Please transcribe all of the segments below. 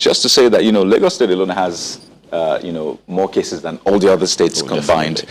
just to say that, Lagos State alone has, more cases than all the other states combined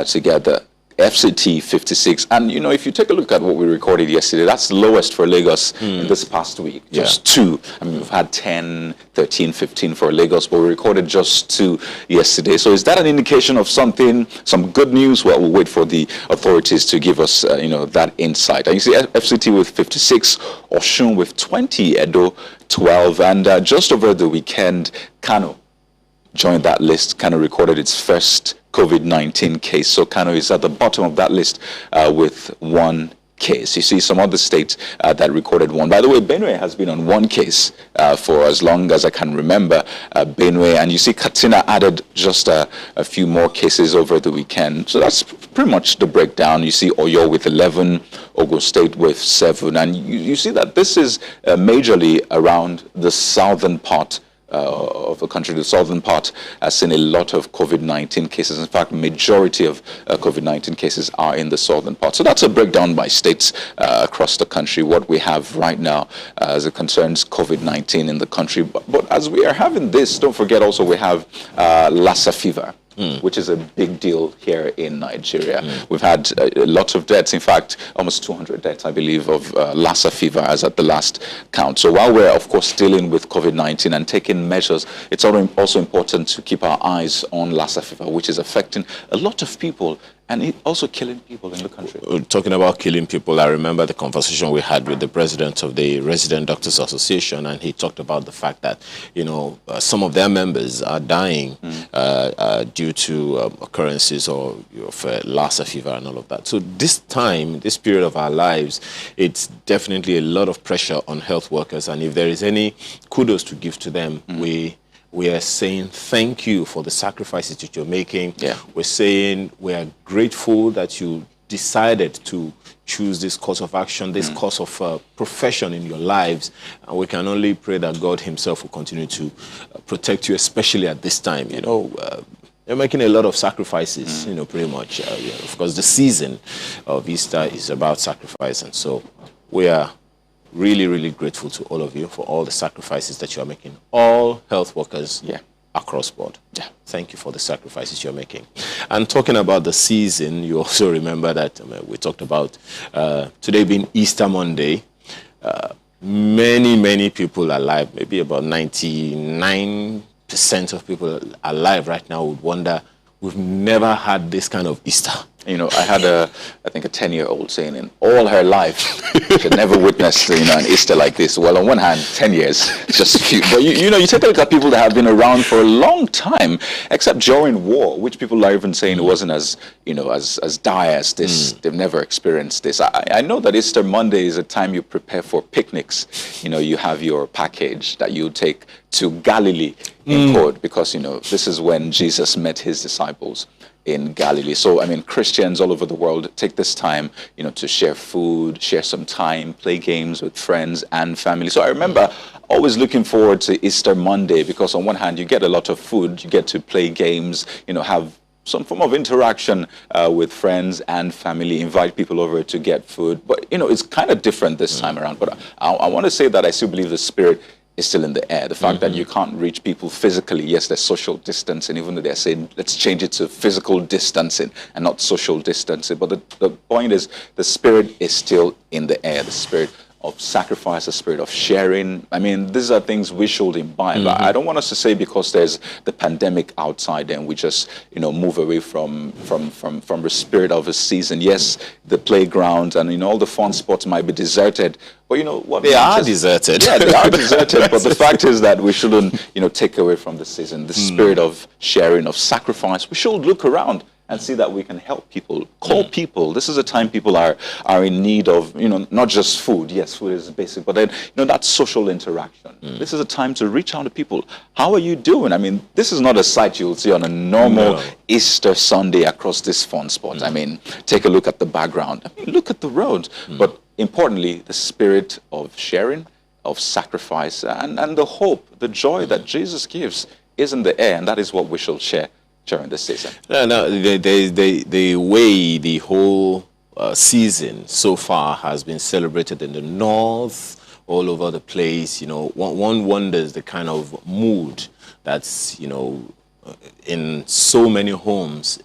together. FCT 56, and if you take a look at what we recorded yesterday, that's the lowest for Lagos in this past week. Just 2. I mean, we've had 10, 13, 15 for Lagos, but we recorded just 2 yesterday. So is that an indication of something, some good news? Well, we'll wait for the authorities to give us, that insight. And you see FCT with 56, Osun with 20, Edo 12, and just over the weekend, Kano joined that list. Kano recorded its first COVID-19 case. So Kano is at the bottom of that list with 1 case. You see some other states that recorded 1. By the way, Benue has been on 1 case for as long as I can remember. Benue, and you see Katsina added just a few more cases over the weekend. So that's pretty much the breakdown. You see Oyo with 11, Ogun State with 7, and you see that this is majorly around the southern part of the country. The southern part has seen a lot of COVID-19 cases. In fact, majority of COVID-19 cases are in the southern part. So that's a breakdown by states across the country, what we have right now as it concerns COVID-19 in the country. But as we are having this, don't forget also we have Lassa fever. Which is a big deal here in Nigeria. We've had lots of deaths, in fact, almost 200 deaths, I believe, of Lassa fever as at the last count. So while we're, of course, dealing with COVID-19 and taking measures, it's also important to keep our eyes on Lassa fever, which is affecting a lot of people and also killing people in the country. Talking about killing people, I remember the conversation we had with the president of the Resident Doctors Association, and he talked about the fact that, some of their members are dying due to occurrences of Lassa fever and all of that. So this period of our lives, it's definitely a lot of pressure on health workers, and if there is any kudos to give to them, we are saying thank you for the sacrifices that you're making. We're saying we are grateful that you decided to choose this course of action, this course of profession in your lives. And we can only pray that God himself will continue to protect you, especially at this time. You're making a lot of sacrifices, pretty much. Of course, the season of Easter is about sacrifice. And so we are really, really grateful to all of you for all the sacrifices that you are making. All health workers across board. Thank you for the sacrifices you're making. And talking about the season, you also remember that we talked about today being Easter Monday. Many people alive, maybe about 99% of people alive right now would wonder, we've never had this kind of Easter. I had I think a 10-year-old saying in all her life she had never witnessed, an Easter like this. Well, on one hand, 10 years, just few. But you take a look at people that have been around for a long time, except during war, which people are even saying it wasn't as dire as this. They've never experienced this. I know that Easter Monday is a time you prepare for picnics. You have your package that you take to Galilee in Code, because, this is when Jesus met his disciples in Galilee. So, Christians all over the world take this time, to share food, share some time, play games with friends and family. So I remember always looking forward to Easter Monday, because on one hand, you get a lot of food, you get to play games, have some form of interaction with friends and family, invite people over to get food. But, it's kind of different this time around. But I want to say that I still believe the spirit is still in the air. The fact that you can't reach people physically, yes, there's social distancing, even though they're saying, let's change it to physical distancing and not social distancing. But the point is, the spirit is still in the air, the spirit of sacrifice, the spirit of sharing. These are things we should imbibe. I don't want us to say because there's the pandemic outside and we just, move away from the spirit of a season. Yes, the playgrounds and, all the fun spots might be deserted, but what? They are deserted. Yeah, they are deserted. But the fact is that we shouldn't, take away from the season, the spirit of sharing, of sacrifice. We should look around and see that we can help people, call people. This is a time people are in need of, not just food. Yes, food is basic, but then, that social interaction. This is a time to reach out to people. How are you doing? This is not a sight you'll see on a normal Easter Sunday across this fun spot. Take a look at the background. Look at the road. But importantly, the spirit of sharing, of sacrifice, and the hope, the joy that Jesus gives is in the air, and that is what we shall share during the season. The way the whole season so far has been celebrated in the north, all over the place. You know, one wonders the kind of mood that's, you know, in so many homes,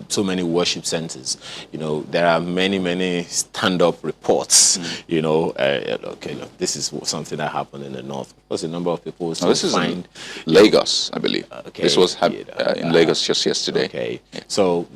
so many worship centers. You know, there are many stand-up reports. You know, okay, look, this is something that happened in the north. Of course, a number of people still this is find in Lagos, I believe. Okay, this was in Lagos just yesterday. Okay, so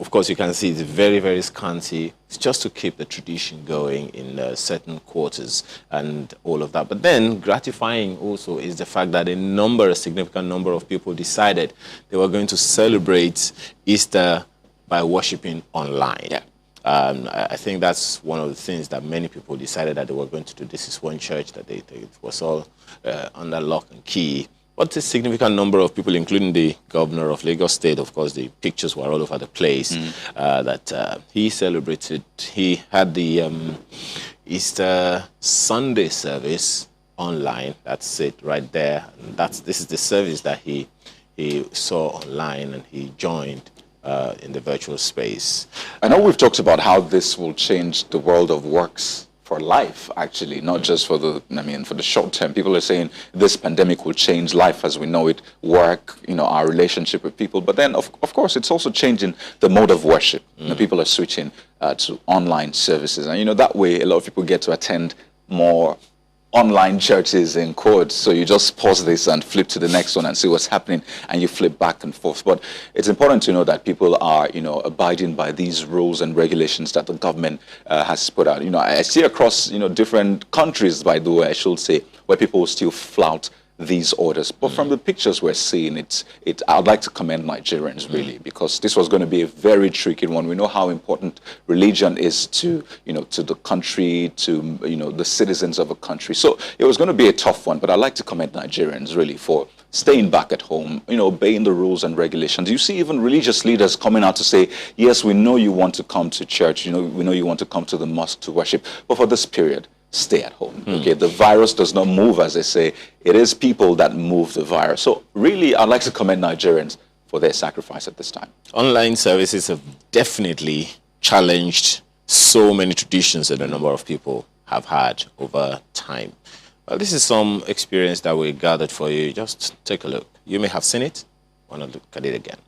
of course you can see it's very scanty. It's just to keep the tradition going in certain quarters and all of that. But then gratifying also is the fact that a significant number of people decided they were going to celebrate Easter by worshiping online. Yeah. I think that's one of the things that many people decided that they were going to do. This is one church that it was all under lock and key. But a significant number of people, including the governor of Lagos State, of course, the pictures were all over the place, that he celebrated. He had the Easter Sunday service online. That's it right there. And this is the service that he saw online and he joined in the virtual space. I know we've talked about how this will change the world of works for life, actually, not just for for the short term. People are saying this pandemic will change life as we know it, work, you know, our relationship with people. But then, of course, it's also changing the mode of worship. You know, people are switching to online services. And, you know, that way a lot of people get to attend more online churches in quotes. So you just pause this and flip to the next one and see what's happening, and you flip back and forth. But it's important to know that people are, you know, abiding by these rules and regulations that the government has put out. You know, I see across, you know, different countries, by the way, I should say, where people still flout these orders. But from the pictures we're seeing, I'd like to commend Nigerians, really, because this was going to be a very tricky one. We know how important religion is to, you know, to the country, to, you know, the citizens of a country. So it was going to be a tough one, but I'd like to commend Nigerians, really, for staying back at home, you know, obeying the rules and regulations. You see even religious leaders coming out to say, yes, we know you want to come to church, you know, we know you want to come to the mosque to worship, but for this period, stay at home. Okay, the virus does not move, as they say. It is people that move the virus. So really, I'd like to commend Nigerians for their sacrifice at this time. Online services have definitely challenged so many traditions that a number of people have had over time. Well, this is some experience that we gathered for you. Just take a look. You may have seen it. Want to look at it again.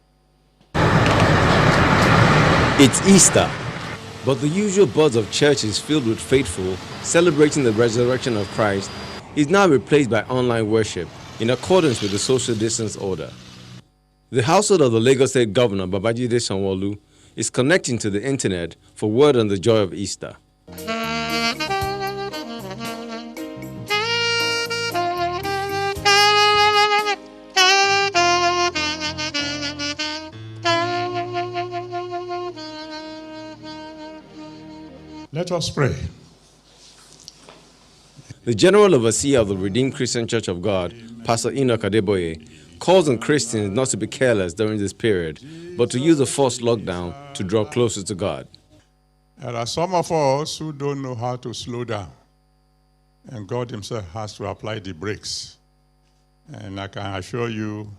It's Easter. But the usual buzz of churches filled with faithful celebrating the resurrection of Christ is now replaced by online worship in accordance with the social distance order. The household of the Lagos State Governor, Babajide Sanwo-Olu, is connecting to the internet for word on the joy of Easter. Let us pray. The General Overseer of the Redeemed Christian Church of God, Pastor Enoch Adeboye, calls on Christians not to be careless during this period, but to use the forced lockdown to draw closer to God. There are some of us who don't know how to slow down, and God himself has to apply the brakes. And I can assure you,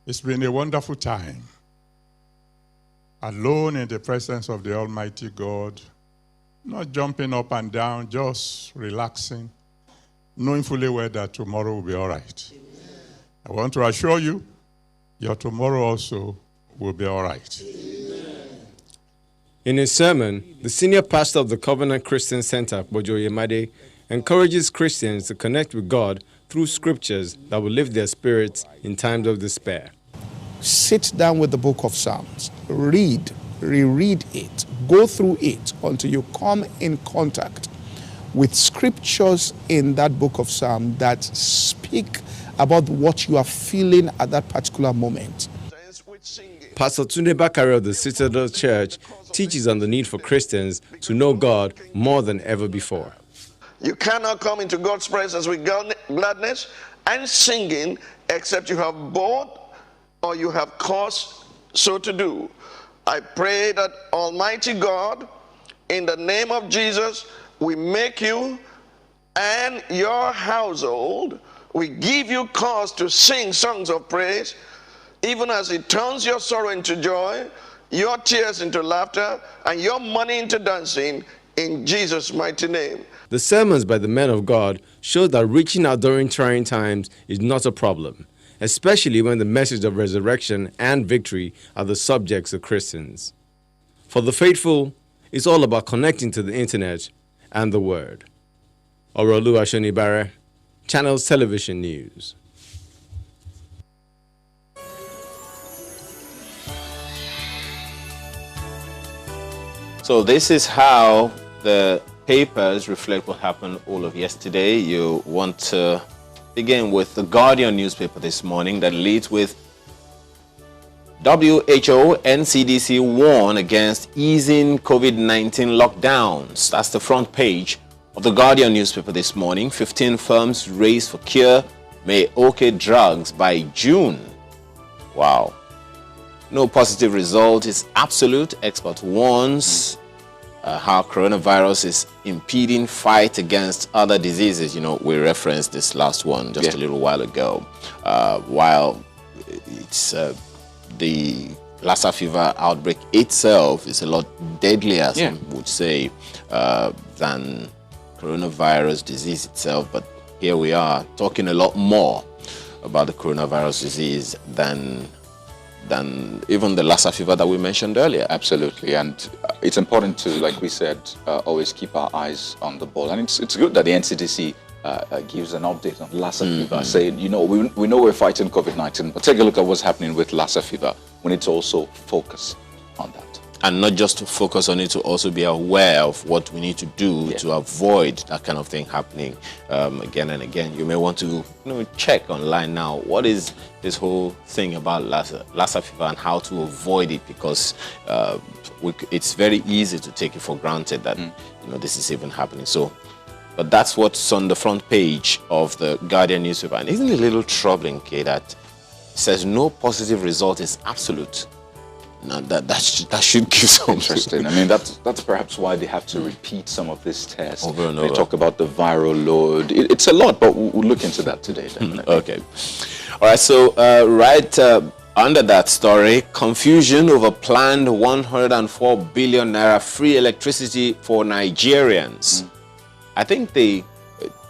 it's been a wonderful time. Alone in the presence of the Almighty God, not jumping up and down, just relaxing, knowing fully well that tomorrow will be all right. Amen. I want to assure you, your tomorrow also will be all right. Amen. In his sermon, the senior pastor of the Covenant Christian Center, Bojo Yemade, encourages Christians to connect with God through scriptures that will lift their spirits in times of despair. Sit down with the book of Psalms, read, reread it, go through it until you come in contact with scriptures in that book of Psalms that speak about what you are feeling at that particular moment. Pastor Tunde Bakare of the Citadel Church teaches on the need for Christians to know God more than ever before. You cannot come into God's presence with gladness and singing except you have both or you have cause so to do. I pray that Almighty God, in the name of Jesus, we make you and your household, we give you cause to sing songs of praise, even as it turns your sorrow into joy, your tears into laughter, and your money into dancing, in Jesus' mighty name. The sermons by the men of God show that reaching out during trying times is not a problem, especially when the message of resurrection and victory are the subjects of Christians. For the faithful, it's all about connecting to the internet and the Word. Orolu Ashonibare, Channels Television News. So this is how the papers reflect what happened all of yesterday. You want to begin with the Guardian newspaper this morning that leads with WHO and CDC warn against easing COVID-19 lockdowns. That's the front page of the Guardian newspaper this morning. 15 firms race for cure may okay drugs by June. Wow. No positive result is absolute. Expert warns how coronavirus is impeding fight against other diseases. You know, we referenced this last one just a little while ago. While it's the Lassa fever outbreak itself is a lot deadlier, some would say, than coronavirus disease itself. But here we are talking a lot more about the coronavirus disease than even the Lassa fever that we mentioned earlier. Absolutely, and it's important to, like we said, always keep our eyes on the ball. And it's good that the NCDC gives an update on Lassa fever, saying, you know, we know we're fighting COVID-19, but take a look at what's happening with Lassa fever. We need to also focus on that. And not just to focus on it, to also be aware of what we need to do to avoid that kind of thing happening again and again. You may want to check online now, what is this whole thing about Lassa fever and how to avoid it, because it's very easy to take it for granted that this is even happening. So, but that's what's on the front page of the Guardian newspaper. And isn't it a little troubling, Kay, that it says no positive result is absolute? Now that should give some interesting. I mean, that's perhaps why they have to repeat some of these tests. Over and over. They talk about the viral load. It's a lot, but we'll look into that today. Definitely. Okay. All right. So under that story, confusion over planned 104 billion naira free electricity for Nigerians. I think the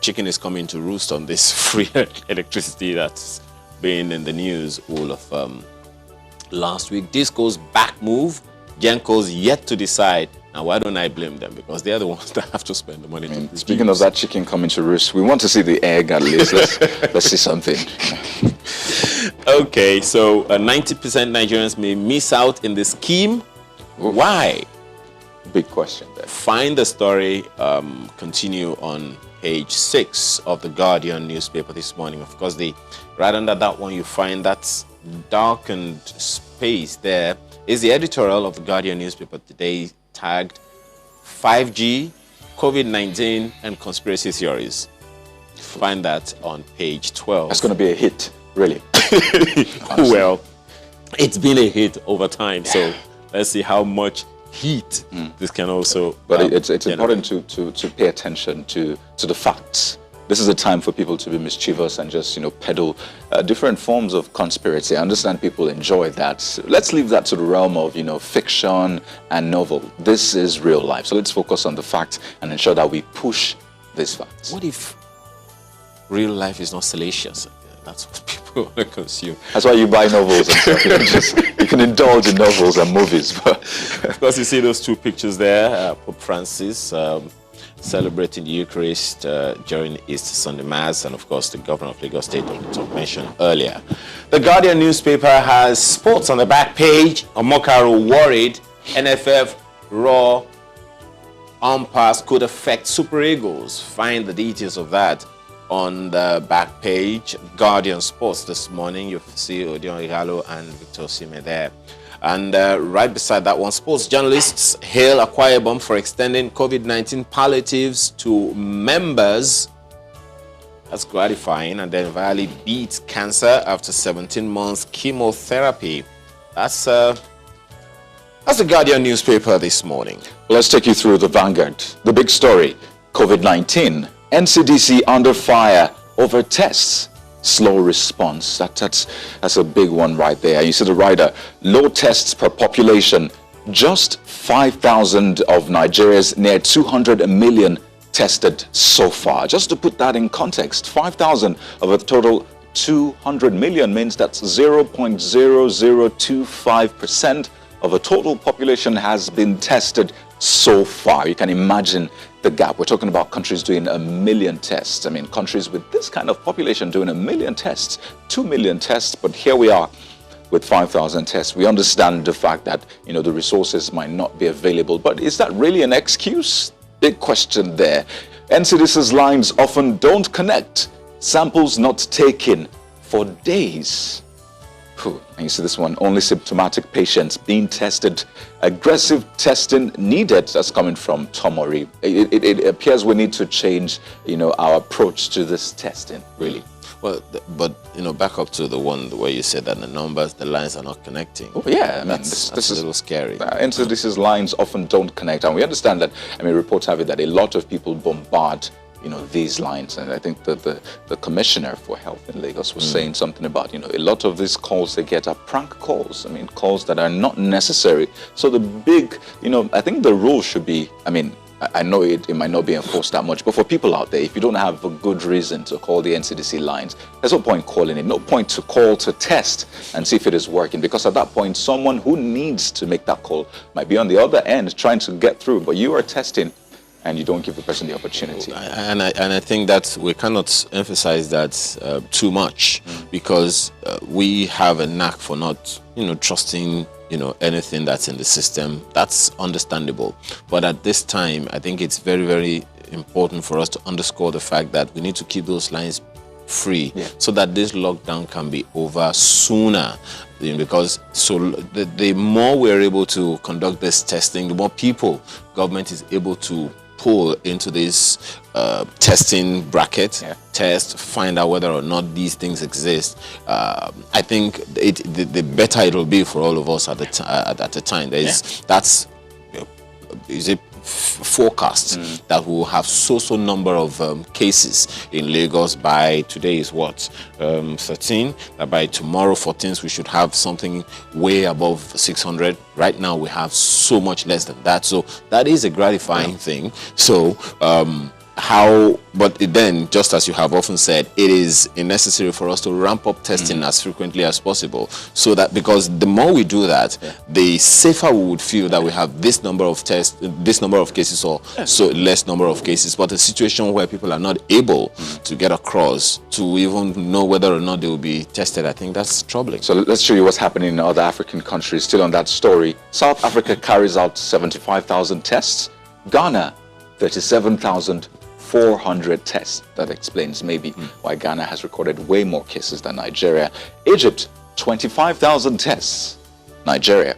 chicken is coming to roost on this free electricity that's been in the news all of last week. Disco's back move. Genco's yet to decide. Now, why don't I blame them? Because they're the ones that have to spend the money. Speaking of that chicken coming to roost, we want to see the egg at least. Let's see something. Okay, so 90% Nigerians may miss out in the scheme. Oof. Why? Big question there. Find the story, continue on page 6 of the Guardian newspaper this morning. Of course, right under that one, you find that darkened space there is the editorial of the Guardian newspaper today, tagged 5G, COVID-19 and conspiracy theories. Find that on page 12. That's going to be a hit, really. Well, it's been a hit over time, so let's see how much heat this can also but it's important to pay attention to the facts. This is a time for people to be mischievous and just peddle different forms of conspiracy. I understand people enjoy that. Let's leave that to the realm of fiction and novel. This is real life, so let's focus on the facts and ensure that we push these facts. What if real life is not salacious? That's what people want to consume. That's why you buy novels and stuff. You can indulge in novels and movies. But of course, you see those two pictures there. Pope Francis celebrating the Eucharist during Easter Sunday Mass, and of course the Governor of Lagos State on the top mentioned earlier. The Guardian newspaper has sports on the back page. Omokaro worried NFF raw umpires could affect Super Eagles. Find the details of that on the back page. Guardian Sports this morning, you see Odion Igalo and Victor Osimhen there. And right beside that one, sports journalists hail Akwa Ibom for extending COVID-19 palliatives to members. That's gratifying. And then Valley beats cancer after 17 months chemotherapy. That's the Guardian newspaper this morning. Let's take you through the Vanguard. The big story, COVID-19. NCDC under fire over tests. Slow response. That's a big one right there. You see the writer, low tests per population just 5,000 of Nigeria's near 200 million tested so far. Just to put that in context, 5,000 of a total 200 million means that's 0.0025% of a total population has been tested so far. You can imagine the gap. We're talking about countries doing 1 million tests. I mean, countries with this kind of population doing 1 million tests, 2 million tests, but here we are with 5,000 tests. We understand the fact that, you know, the resources might not be available, but is that really an excuse? Big question there. NCDC's lines often don't connect. Samples not taken for days. And you see this one, only symptomatic patients being tested. Aggressive testing needed. That's coming from Tomori. It appears we need to change, you know, our approach to this testing, really. Well, but, you know, back up to the one where you said that the numbers, the lines are not connecting. Oh, yeah. I mean, that's a little scary. NCDC's lines often don't connect. And we understand that, I mean, reports have it that a lot of people bombard, you know, these lines. And I think that the commissioner for health in Lagos was saying something about, you know, a lot of these calls they get are prank calls. I mean, calls that are not necessary. So the big, you know, I think the rule should be, I mean, I know it might not be enforced that much, but for people out there, if you don't have a good reason to call the NCDC lines, there's no point calling it. No point to call to test and see if it is working, because at that point, someone who needs to make that call might be on the other end trying to get through, but you are testing and you don't give the person the opportunity. And I think that we cannot emphasize that too much, because we have a knack for not, you know, trusting, you know, anything that's in the system. That's understandable. But at this time, I think it's very, very important for us to underscore the fact that we need to keep those lines free, so that this lockdown can be over sooner. Because the more we're able to conduct this testing, the more people government is able to pull into this testing bracket, test, find out whether or not these things exist. I think the better it will be for all of us at the time. That's is it forecast that we'll have so number of cases in Lagos by today is what 13, that by tomorrow 14th we should have something way above 600. Right now we have so much less than that, so that is a gratifying thing. So but then, just as you have often said, it is necessary for us to ramp up testing as frequently as possible, so that, because the more we do that, the safer we would feel that we have this number of tests, this number of cases, or so less number of cases. But a situation where people are not able to get across to even know whether or not they will be tested, I think that's troubling. So let's show you what's happening in other African countries. Still on that story, South Africa carries out 75,000 tests. Ghana, 37,400 tests. That explains maybe why Ghana has recorded way more cases than Nigeria. Egypt, 25,000 tests. Nigeria,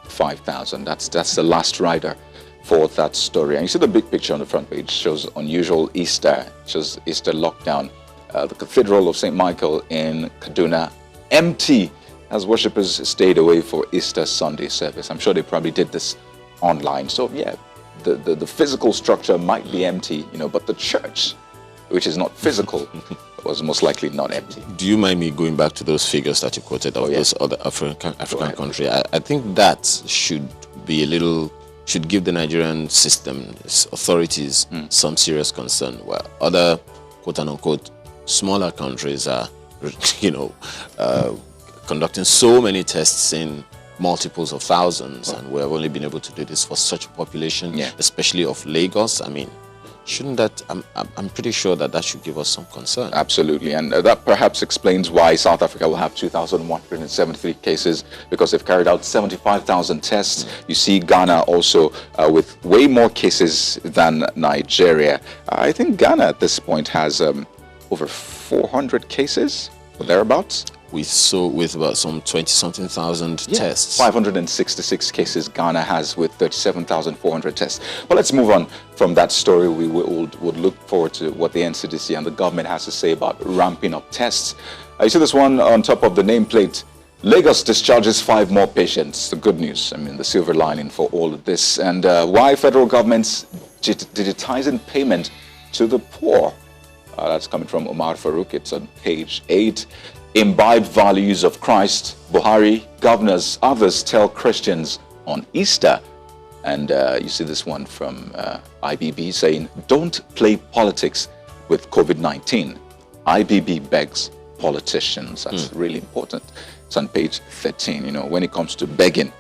5,000. That's the last rider for that story. And you see the big picture on the front page shows unusual Easter, shows Easter lockdown. The Cathedral of St. Michael in Kaduna, empty as worshippers stayed away for Easter Sunday service. I'm sure they probably did this online. So yeah, the physical structure might be empty, you know, but the church, which is not physical, was most likely not empty. Do you mind me going back to those figures that you quoted of those other African countries? I think that should be should give the Nigerian system authorities some serious concern. Well, other quote-unquote smaller countries are, you know, conducting so many tests in multiples of thousands, and we have only been able to do this for such a population, especially of Lagos. I mean, shouldn't that, I'm pretty sure that should give us some concern. Absolutely, and that perhaps explains why South Africa will have 2,173 cases, because they've carried out 75,000 tests. You see Ghana also with way more cases than Nigeria. I think Ghana at this point has over 400 cases, or thereabouts. We saw with about some 20-something thousand tests. 566 cases Ghana has with 37,400 tests. But let's move on from that story. We would look forward to what the NCDC and the government has to say about ramping up tests. You see this one on top of the nameplate. Lagos discharges 5 more patients. The good news, I mean, the silver lining for all of this. And why federal government's digitizing payment to the poor. That's coming from Omar Farouk. It's on page 8. Imbibe values of Christ. Buhari, governors, others tell Christians on Easter. And you see this one from IBB saying, don't play politics with COVID-19. IBB begs politicians. That's really important. It's on page 13. You know, when it comes to begging,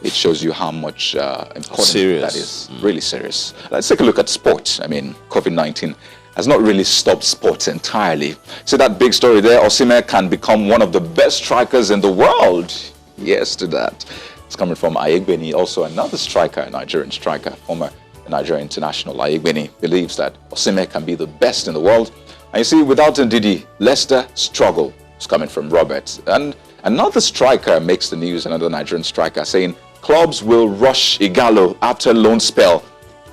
it shows you how much important that is. Really serious. Let's take a look at sports. I mean, COVID-19 has not really stopped sports entirely. See that big story there? Aimee can become one of the best strikers in the world. Yes to that. It's coming from Aimee, also another striker, a Nigerian striker, former Nigerian international. Aimee believes that Aimee can be the best in the world. And you see, without Ndidi, Leicester struggle. It's coming from Robert. And another striker makes the news, another Nigerian striker, saying clubs will rush Ighalo after loan spell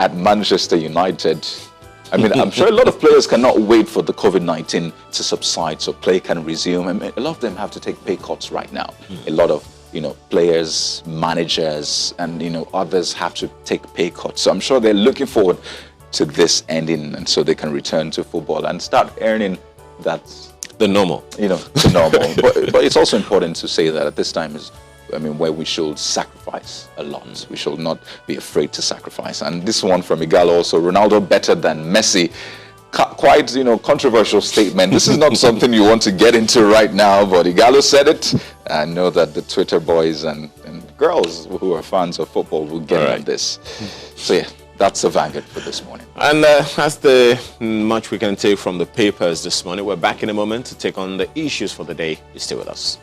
at Manchester United. I mean, I'm sure a lot of players cannot wait for the COVID-19 to subside so play can resume. I mean, a lot of them have to take pay cuts right now. A lot of, players, managers, and, others have to take pay cuts. So I'm sure they're looking forward to this ending, and so they can return to football and start earning that. The normal. The normal. but it's also important to say that at this time is, where we should sacrifice a lot. We should not be afraid to sacrifice. And this one from Ighalo also, Ronaldo better than Messi. Quite, controversial statement. This is not something you want to get into right now, but Ighalo said it. I know that the Twitter boys and girls who are fans of football will get on this. So yeah, that's the Vanguard for this morning. And that's the much we can take from the papers this morning. We're back in a moment to take on the issues for the day. Stay with us.